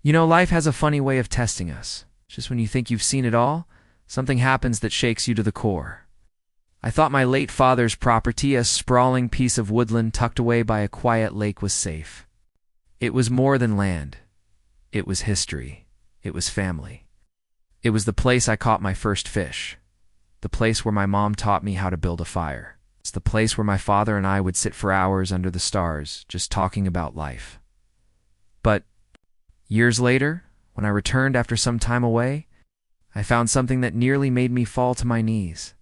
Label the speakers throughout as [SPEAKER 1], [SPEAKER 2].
[SPEAKER 1] You know, life has a funny way of testing us. Just when you think you've seen it all, something happens that shakes you to the core. I thought my late father's property, a sprawling piece of woodland tucked away by a quiet lake, was safe. It was more than land. It was history. It was family. It was the place I caught my first fish. The place where my mom taught me how to build a fire. It's the place where my father and I would sit for hours under the stars, just talking about life. But years later, when I returned after some time away, I found something that nearly made me fall to my knees.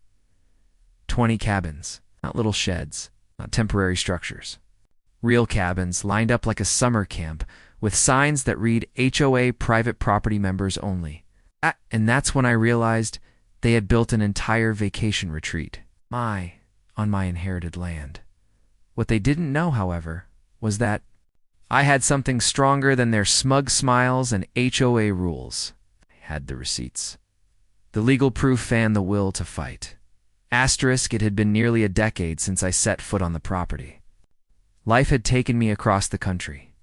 [SPEAKER 1] 20 cabins, not little sheds, not temporary structures. Real cabins lined up like a summer camp with signs that read HOA private property members only. And that's when I realized they had built an entire vacation retreat. On my inherited land. What they didn't know, however, was that I had something stronger than their smug smiles and HOA rules. I had the receipts. The legal proof and the will to fight. Asterisk, it had been nearly a decade since I set foot on the property. Life had taken me across the country.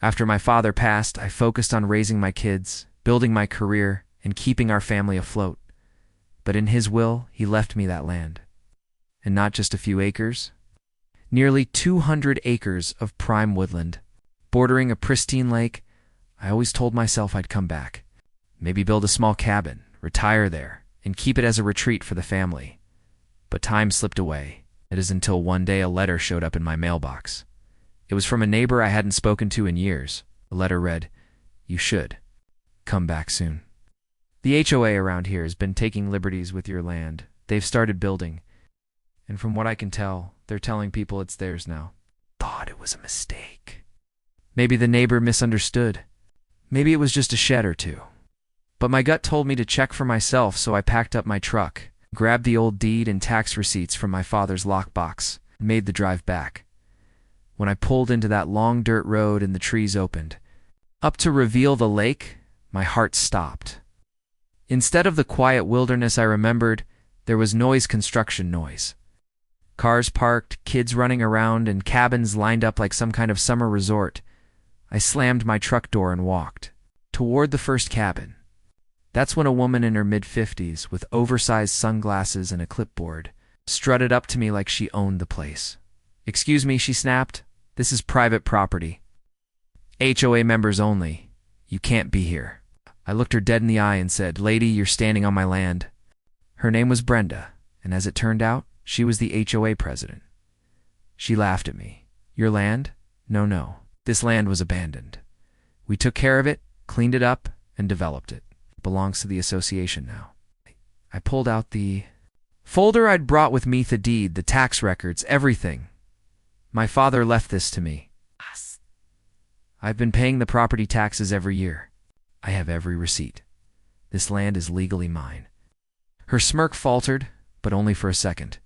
[SPEAKER 1] After my father passed, I focused on raising my kids, building my career, and keeping our family afloat. But in his will, he left me that land. And not just a few acres. Nearly 200 acres of prime woodland, bordering a pristine lake. I always told myself I'd come back. Maybe build a small cabin, retire there, and keep it as a retreat for the family. But time slipped away. It is until one day a letter showed up in my mailbox. It was from a neighbor I hadn't spoken to in years. The letter read, "You should come back soon. The HOA around here has been taking liberties with your land. They've started building. And from what I can tell, they're telling people it's theirs now." Thought it was a mistake. Maybe the neighbor misunderstood. Maybe it was just a shed or two. But my gut told me to check for myself, so I packed up my truck, grabbed the old deed and tax receipts from my father's lockbox, and made the drive back. When I pulled into that long dirt road and the trees opened up to reveal the lake, my heart stopped. Instead of the quiet wilderness I remembered, there was construction noise. Cars parked, kids running around, and cabins lined up like some kind of summer resort. I slammed my truck door and walked toward the first cabin. That's when a woman in her mid-50s, with oversized sunglasses and a clipboard, strutted up to me like she owned the place. "Excuse me," she snapped. "This is private property. HOA members only. You can't be here." I looked her dead in the eye and said, "Lady, you're standing on my land." Her name was Brenda, and as it turned out, she was the HOA president. She laughed at me. "Your land? No. This land was abandoned. We took care of it, cleaned it up, and developed it. It belongs to the association now." I pulled out the folder I'd brought with me, the deed, the tax records, everything. "My father left this to me. I've been paying the property taxes every year. I have every receipt. This land is legally mine." Her smirk faltered, but only for a second.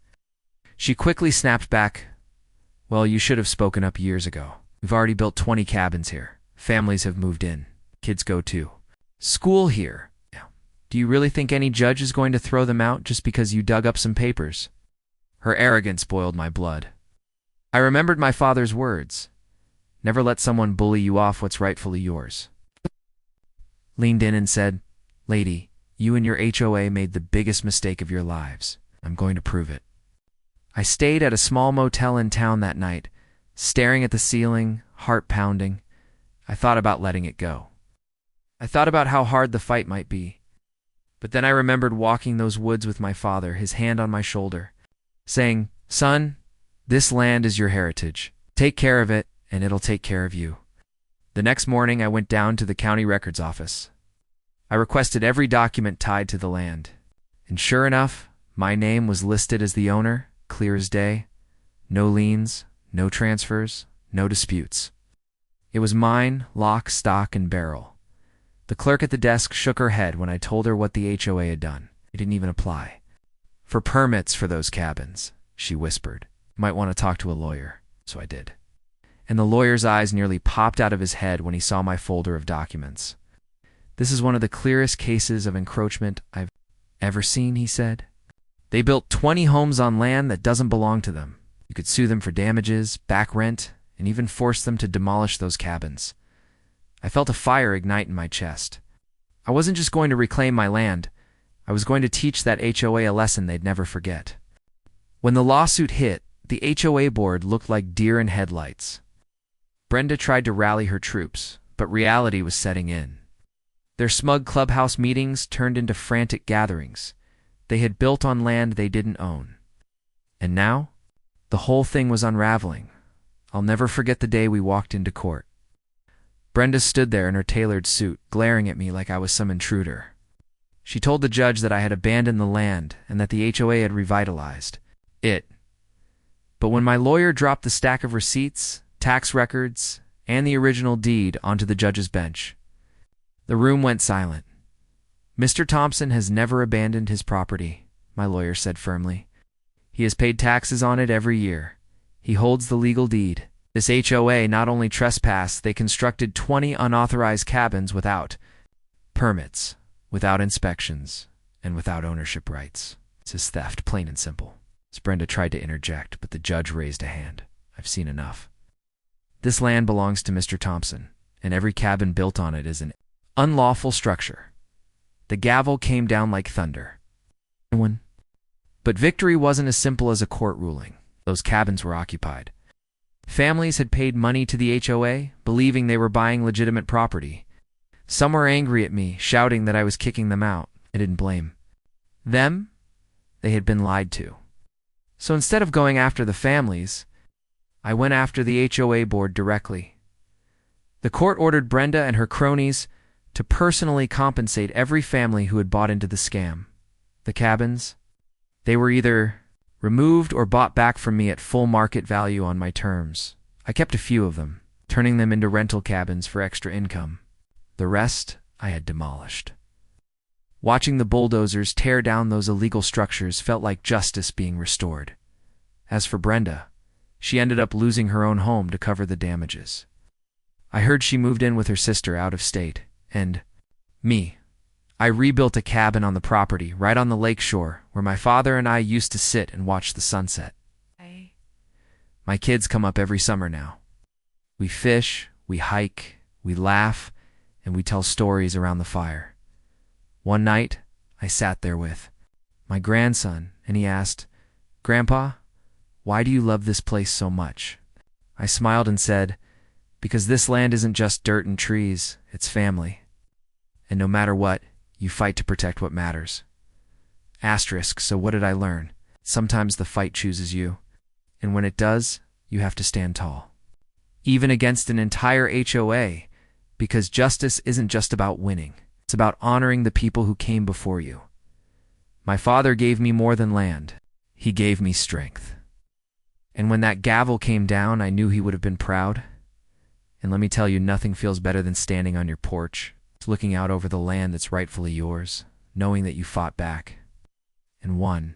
[SPEAKER 1] She quickly snapped back, "Well, you should have spoken up years ago. We've already built 20 cabins here. Families have moved in. Kids go to school here. Do you really think any judge is going to throw them out just because you dug up some papers?" Her arrogance boiled my blood. I remembered my father's words. Never let someone bully you off what's rightfully yours. Leaned in and said, "Lady, you and your HOA made the biggest mistake of your lives. I'm going to prove it." I stayed at a small motel in town that night, staring at the ceiling, heart pounding. I thought about letting it go. I thought about how hard the fight might be. But then I remembered walking those woods with my father, his hand on my shoulder, saying, "Son, this land is your heritage. Take care of it, and it'll take care of you." The next morning, I went down to the county records office. I requested every document tied to the land. And sure enough, my name was listed as the owner, clear as day. No liens, no transfers, no disputes. It was mine, lock, stock, and barrel. The clerk at the desk shook her head when I told her what the HOA had done. It didn't even apply. "For permits for those cabins," she whispered. "Might want to talk to a lawyer." So I did. And the lawyer's eyes nearly popped out of his head when he saw my folder of documents. "This is one of the clearest cases of encroachment I've ever seen," he said. "They built 20 homes on land that doesn't belong to them. You could sue them for damages, back rent, and even force them to demolish those cabins. I felt a fire ignite in my chest. I wasn't just going to reclaim my land. I was going to teach that HOA a lesson they'd never forget. When the lawsuit hit, the HOA board looked like deer in headlights. Brenda tried to rally her troops, but reality was setting in. Their smug clubhouse meetings turned into frantic gatherings. They had built on land they didn't own. And now, the whole thing was unraveling. I'll never forget the day we walked into court. Brenda stood there in her tailored suit, glaring at me like I was some intruder. She told the judge that I had abandoned the land and that the HOA had revitalized it. But when my lawyer dropped the stack of receipts, tax records, and the original deed onto the judge's bench, the room went silent. Mr. Thompson has never abandoned his property, my lawyer said firmly. He has paid taxes on it every year. He holds the legal deed. This HOA not only trespassed, they constructed 20 unauthorized cabins without permits, without inspections, and without ownership rights. It's his theft, plain and simple. As Brenda tried to interject, but the judge raised a hand. I've seen enough. This land belongs to Mr. Thompson, and every cabin built on it is an unlawful structure. The gavel came down like thunder. But victory wasn't as simple as a court ruling. Those cabins were occupied. Families had paid money to the HOA, believing they were buying legitimate property. Some were angry at me, shouting that I was kicking them out. I didn't blame them. They had been lied to. So instead of going after the families, I went after the HOA board directly. The court ordered Brenda and her cronies to personally compensate every family who had bought into the scam. The cabins, they were either removed or bought back from me at full market value on my terms. I kept a few of them, turning them into rental cabins for extra income. The rest I had demolished. Watching the bulldozers tear down those illegal structures felt like justice being restored. As for Brenda, she ended up losing her own home to cover the damages. I heard she moved in with her sister out of state, and me. I rebuilt a cabin on the property, right on the lake shore, where my father and I used to sit and watch the sunset. My kids come up every summer now. We fish, we hike, we laugh, and we tell stories around the fire. One night, I sat there with my grandson, and he asked, "Grandpa, why do you love this place so much?" I smiled and said, "Because this land isn't just dirt and trees, it's family. And no matter what, you fight to protect what matters." Asterisk, so what did I learn? Sometimes the fight chooses you, and when it does, you have to stand tall. Even against an entire HOA, because justice isn't just about winning. It's about honoring the people who came before you. My father gave me more than land. He gave me strength. And when that gavel came down, I knew he would have been proud. And let me tell you, nothing feels better than standing on your porch, looking out over the land that's rightfully yours, knowing that you fought back and won.